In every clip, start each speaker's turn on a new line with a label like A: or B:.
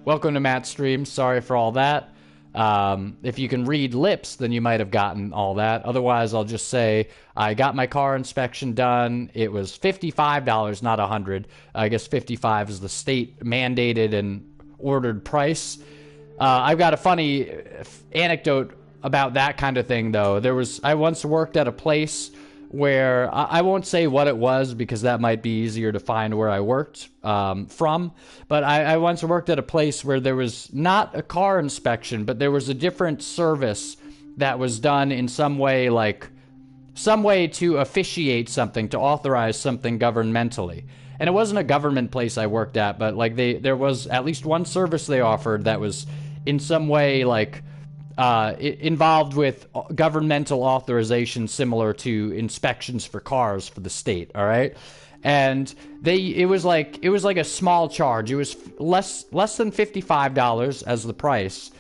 A: Welcome to Matt Streams. Sorry for all that. If you can read lips, then you might have gotten all that. Otherwise, I'll just say I got my car inspection done. It was $55, not $100. I guess 55 is the state mandated and ordered price. I've got a funny anecdote about that kind of thing, though. I once worked at a place where I won't say what it was because that might be easier to find where I worked from. But I once worked at a place where there was not a car inspection, but there was a different service that was done in some way, like some way to officiate something, to authorize something governmentally. And it wasn't a government place I worked at, but like there was at least one service they offered that was in some way like involved with governmental authorization similar to inspections for cars for the state, all right? And it was like a small charge. It was less than $55 as the price.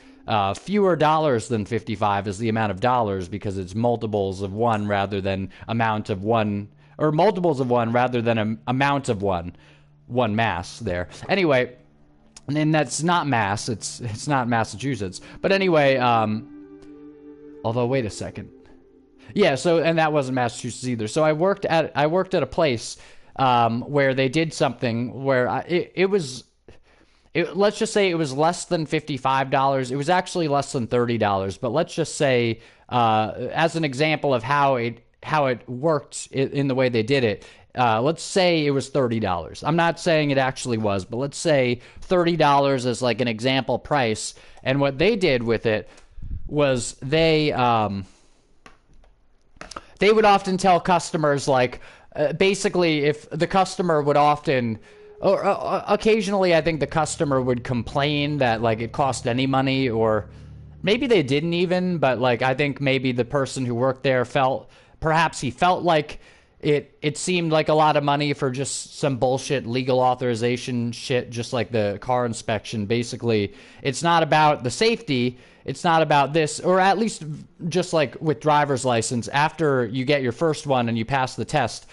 A: Fewer dollars than 55 is the amount of dollars because it's multiples of one rather than amount of one, or multiples of one rather than an amount of one mass there. Anyway, and that's not Mass. It's not Massachusetts. But anyway, although wait a second. Yeah, so and that wasn't Massachusetts either. So I worked at a place where they did something where let's just say it was less than $55. It was actually less than $30, but let's just say as an example of how it worked in the way they did it. Let's say it was $30. I'm not saying it actually was, but let's say $30 is like an example price. And what they did with it was they would often tell customers, like, basically if the customer would often, or occasionally I think the customer would complain that like it cost any money, or maybe they didn't even, but like I think maybe the person who worked there perhaps he felt like it seemed like a lot of money for just some bullshit legal authorization shit, just like the car inspection. Basically, it's not about the safety. It's not about this, or at least just like with driver's license, after you get your first one and you pass the test,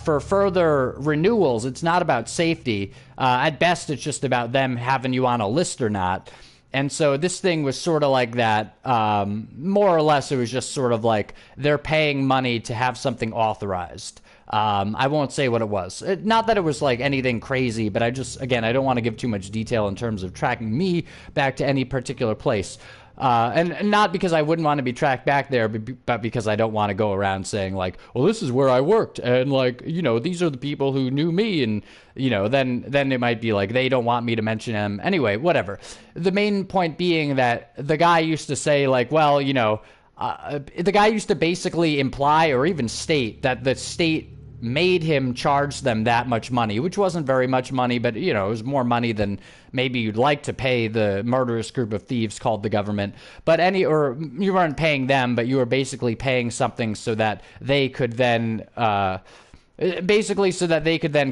A: for further renewals, it's not about safety. At best, it's just about them having you on a list or not. And so this thing was sort of like that. More or less, it was just sort of like they're paying money to have something authorized. I won't say what it was. Not that it was like anything crazy, but I don't want to give too much detail in terms of tracking me back to any particular place. And not because I wouldn't want to be tracked back there, but because I don't want to go around saying like, well, this is where I worked, and like, you know, these are the people who knew me, and you know, then it might be like they don't want me to mention them. Anyway, whatever. The main point being that the guy used to say like, well, you know, the guy used to basically imply or even state that the state made him charge them that much money, which wasn't very much money, but you know, it was more money than maybe you'd like to pay the murderous group of thieves called the government. But or you weren't paying them, but you were basically paying something so that they could then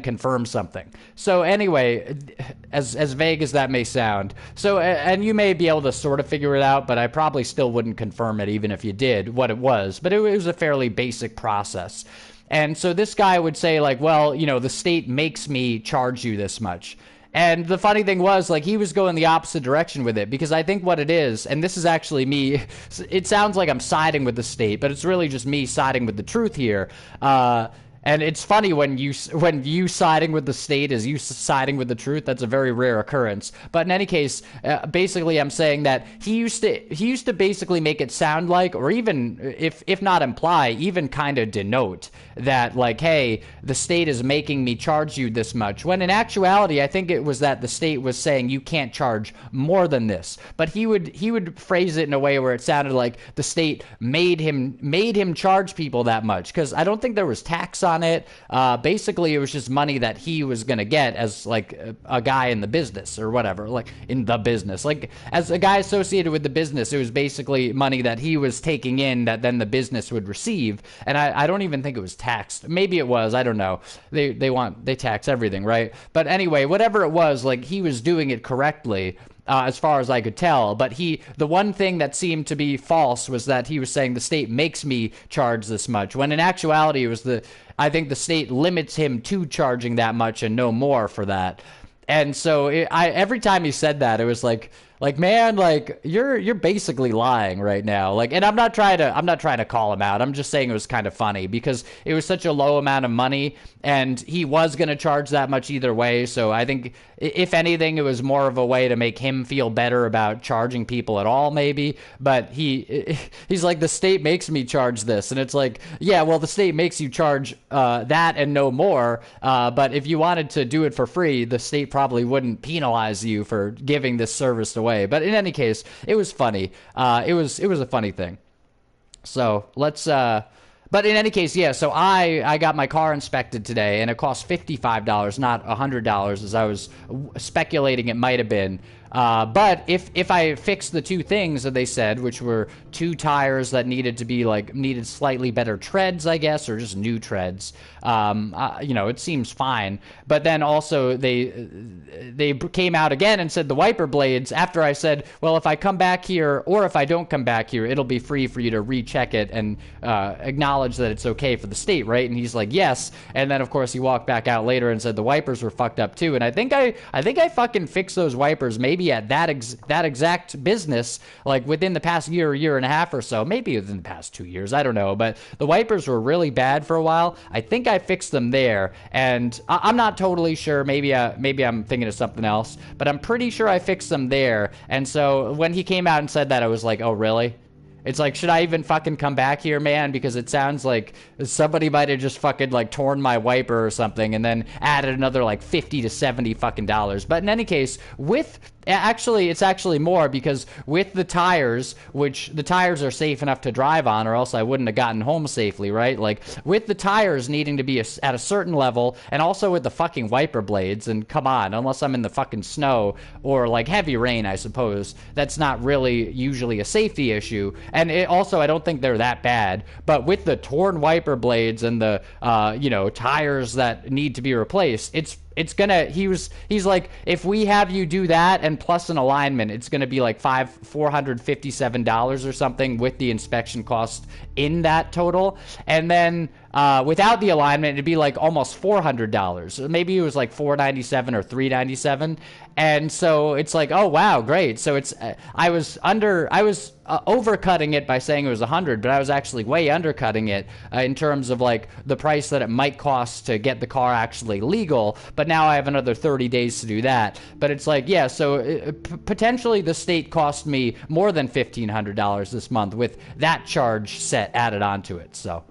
A: confirm something. So anyway, as vague as that may sound, so, and you may be able to sort of figure it out, but I probably still wouldn't confirm it even if you did what it was, but it was a fairly basic process. And so this guy would say like, well, you know, the state makes me charge you this much. And the funny thing was, like, he was going the opposite direction with it, because I think what it is, and this is actually me, it sounds like I'm siding with the state, but it's really just me siding with the truth here. And it's funny when you siding with the state is you siding with the truth. That's a very rare occurrence. But in any case, basically, I'm saying that he used to basically make it sound like, or even if not imply, even kind of denote that like, hey, the state is making me charge you this much. When in actuality, I think it was that the state was saying you can't charge more than this. But he would phrase it in a way where it sounded like the state made him charge people that much, because I don't think there was tax on it. Basically, it was just money that he was going to get as like a guy in the business or whatever, like in the business, like as a guy associated with the business. It was basically money that he was taking in that then the business would receive. And I don't even think it was taxed. Maybe it was. I don't know. They tax everything, right? But anyway, whatever it was, like he was doing it correctly. As far as I could tell. But the one thing that seemed to be false was that he was saying the state makes me charge this much, when in actuality it was I think the state limits him to charging that much and no more for that. And so every time he said that, it was like, man, like you're basically lying right now. Like, and I'm not trying to call him out. I'm just saying it was kind of funny because it was such a low amount of money, and he was going to charge that much either way. So I think if anything, it was more of a way to make him feel better about charging people at all, maybe. But he's like, the state makes me charge this, and it's like, yeah, well, the state makes you charge that and no more. But if you wanted to do it for free, the state probably wouldn't penalize you for giving this service away. But in any case, it was funny. It was a funny thing. So let's. But in any case, yeah. So I got my car inspected today, and it cost $55, not $100, as I was speculating it might have been. But if I fixed the two things that they said, which were two tires that needed slightly better treads, I guess, or just new treads, it seems fine. But then also they came out again and said the wiper blades, after I said, well, if I come back here or if I don't come back here, it'll be free for you to recheck it and acknowledge that it's okay for the state, right? And he's like, yes. And then of course he walked back out later and said the wipers were fucked up too. And I think I fucking fixed those wipers maybe at that exact business, like within the past year and a half or so, maybe within the past 2 years, I don't know. But the wipers were really bad for a while. I think I fixed them there, and I'm not totally sure. Maybe I'm thinking of something else, but I'm pretty sure I fixed them there. And so when he came out and said that, I was like, oh, really? It's like, should I even fucking come back here, man? Because it sounds like somebody might have just fucking like torn my wiper or something and then added another like 50 to 70 fucking dollars. But in any case, it's actually more, because with the tires, which the tires are safe enough to drive on, or else I wouldn't have gotten home safely, right? Like with the tires needing to be at a certain level, and also with the fucking wiper blades, and come on, unless I'm in the fucking snow or like heavy rain, I suppose, that's not really usually a safety issue. And I don't think they're that bad. But with the torn wiper blades and the tires that need to be replaced, he's like, if we have you do that and plus an alignment, it's gonna be like $457 or something with the inspection cost in that total. And then without the alignment, it'd be like almost $400. Maybe it was like $497 or $397. And so it's like, oh wow, great. So it's I was overcutting it by saying it was $100, but I was actually way undercutting it in terms of like the price that it might cost to get the car actually legal. But now I have another 30 days to do that. But it's like, yeah, so potentially the state cost me more than $1,500 this month with that charge set added onto it. So